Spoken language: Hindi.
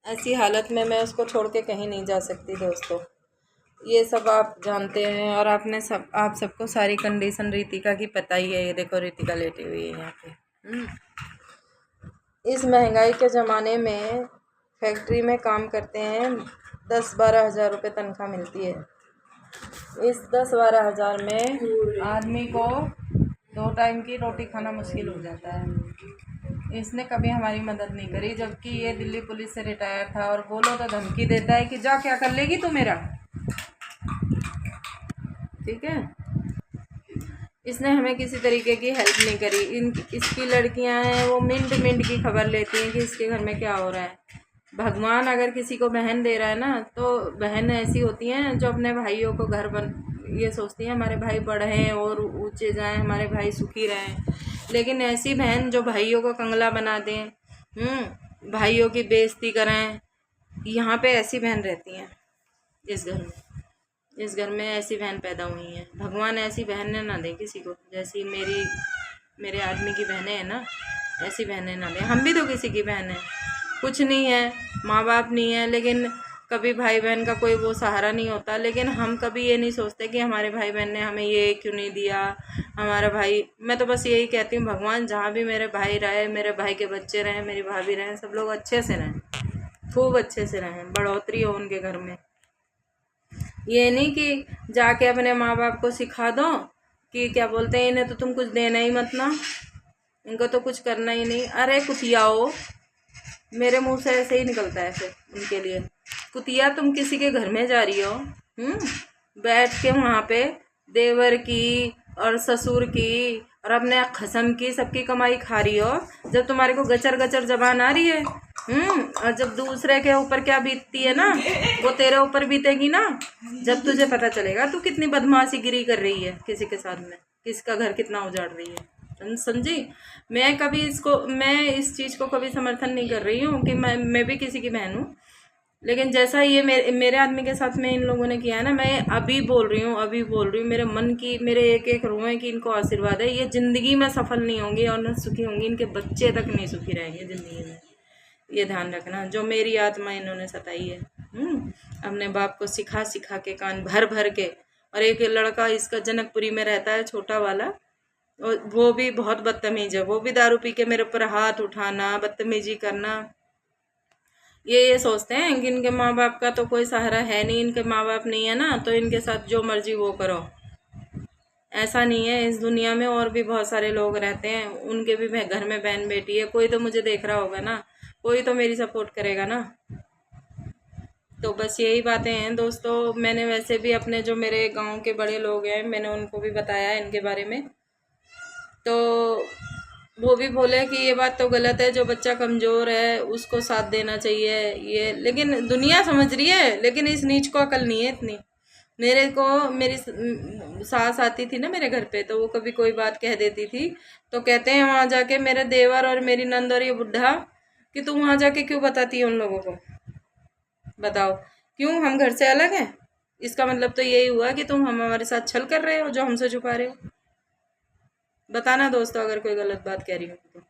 ऐसी हालत में मैं उसको छोड़ के कहीं नहीं जा सकती दोस्तों। ये सब आप जानते हैं और आप सबको सारी कंडीशन रितिका की पता ही है। ये देखो रितिका लेटी हुई है यहाँ पे। इस महंगाई के ज़माने में फैक्ट्री में काम करते हैं, 10-12 हज़ार रुपये तनख्वाह मिलती है। इस 10-12 हज़ार में आदमी को 2 टाइम की रोटी खाना मुश्किल हो जाता है। इसने कभी हमारी मदद नहीं करी, जबकि ये दिल्ली पुलिस से रिटायर था और बोलो तो धमकी देता है कि जा क्या कर लेगी तू मेरा। ठीक है, इसने हमें किसी तरीके की हेल्प नहीं करी। इसकी लड़कियां हैं वो मिनट मिनट की खबर लेती हैं कि इसके घर में क्या हो रहा है। भगवान अगर किसी को बहन दे रहा है ना, तो बहन ऐसी होती हैं जो अपने भाइयों को ये सोचती हैं हमारे भाई बढ़ें और ऊंचे जाएं, हमारे भाई सुखी रहें। लेकिन ऐसी बहन जो भाइयों को कंगला बना दें, भाइयों की बेइज्जती करें, यहाँ पे ऐसी बहन रहती हैं इस घर में ऐसी बहन पैदा हुई हैं। भगवान ऐसी बहनें ना दे किसी को, जैसी मेरे आदमी की बहनें हैं ना, ऐसी बहनें ना दे। हम भी तो किसी की बहन है, कुछ नहीं है, माँ बाप नहीं है, लेकिन कभी भाई बहन का कोई वो सहारा नहीं होता। लेकिन हम कभी ये नहीं सोचते कि हमारे भाई बहन ने हमें ये क्यों नहीं दिया। हमारा भाई, मैं तो बस यही कहती हूँ भगवान जहाँ भी मेरे भाई रहे, मेरे भाई के बच्चे रहें, मेरी भाभी रहें, सब लोग अच्छे से रहें, खूब अच्छे से रहें, बढ़ोतरी हो उनके घर में। ये नहीं कि जाके अपने माँ बाप को सिखा दो कि क्या बोलते हैं, इन्हें तो तुम कुछ देना ही मत ना, इनको तो कुछ करना ही नहीं। अरे कुतियाओ, मेरे मुंह से ऐसे ही निकलता है फिर उनके लिए। कुतिया, तुम किसी के घर में जा रही हो, बैठ के वहाँ पे देवर की और ससुर की और अपने खसम की सबकी कमाई खा रही हो, जब तुम्हारे को गचर गचर जबान आ रही है। और जब दूसरे के ऊपर क्या बीतती है ना, वो तेरे ऊपर बीतेगी ना, जब तुझे पता चलेगा तू कितनी बदमाशी गिरी कर रही है किसी के साथ में, किसका घर कितना उजाड़ रही है। समझी? मैं इस चीज़ को कभी समर्थन नहीं कर रही हूँ कि मैं भी किसी की बहन हूँ। लेकिन जैसा ये मेरे आदमी के साथ में इन लोगों ने किया है ना, मैं अभी बोल रही हूँ, मेरे मन की, मेरे एक एक रोए की इनको आशीर्वाद है। ये ज़िंदगी में सफल नहीं होंगी और न सुखी होंगी, इनके बच्चे तक नहीं सुखी रहेंगे ज़िंदगी में। ये ध्यान रखना, जो मेरी आत्मा इन्होंने सताई है। अपने बाप को सिखा सिखा के, कान भर भर के। और एक लड़का इसका जनकपुरी में रहता है, छोटा वाला, और वो भी बहुत बदतमीज है। वो भी दारू पी के मेरे ऊपर हाथ उठाना, बदतमीजी करना। ये सोचते हैं कि इनके माँ बाप का तो कोई सहारा है नहीं, इनके माँ बाप नहीं है ना, तो इनके साथ जो मर्जी वो करो। ऐसा नहीं है, इस दुनिया में और भी बहुत सारे लोग रहते हैं, उनके भी घर में बहन बेटी है, कोई तो मुझे देख रहा होगा ना, कोई तो मेरी सपोर्ट करेगा ना। तो बस यही बातें हैं दोस्तों। मैंने वैसे भी अपने जो मेरे गांव के बड़े लोग हैं, मैंने उनको भी बताया इनके बारे में, तो वो भी बोले कि ये बात तो गलत है, जो बच्चा कमज़ोर है उसको साथ देना चाहिए। ये लेकिन दुनिया समझ रही है, लेकिन इस नीच को अकल नहीं है इतनी। मेरी सास आती थी ना मेरे घर पे, तो वो कभी कोई बात कह देती थी, तो कहते हैं वहाँ जाके मेरे देवर और मेरी नंद और ये बुढ़ा कि तुम वहाँ जाके क्यों बताती है उन लोगों को। बताओ, क्यों हम घर से अलग हैं? इसका मतलब तो यही हुआ कि तुम हमारे साथ छल कर रहे हो, जो हमसे छुपा रहे हो। बताना दोस्तों अगर कोई गलत बात कह रही हो तो।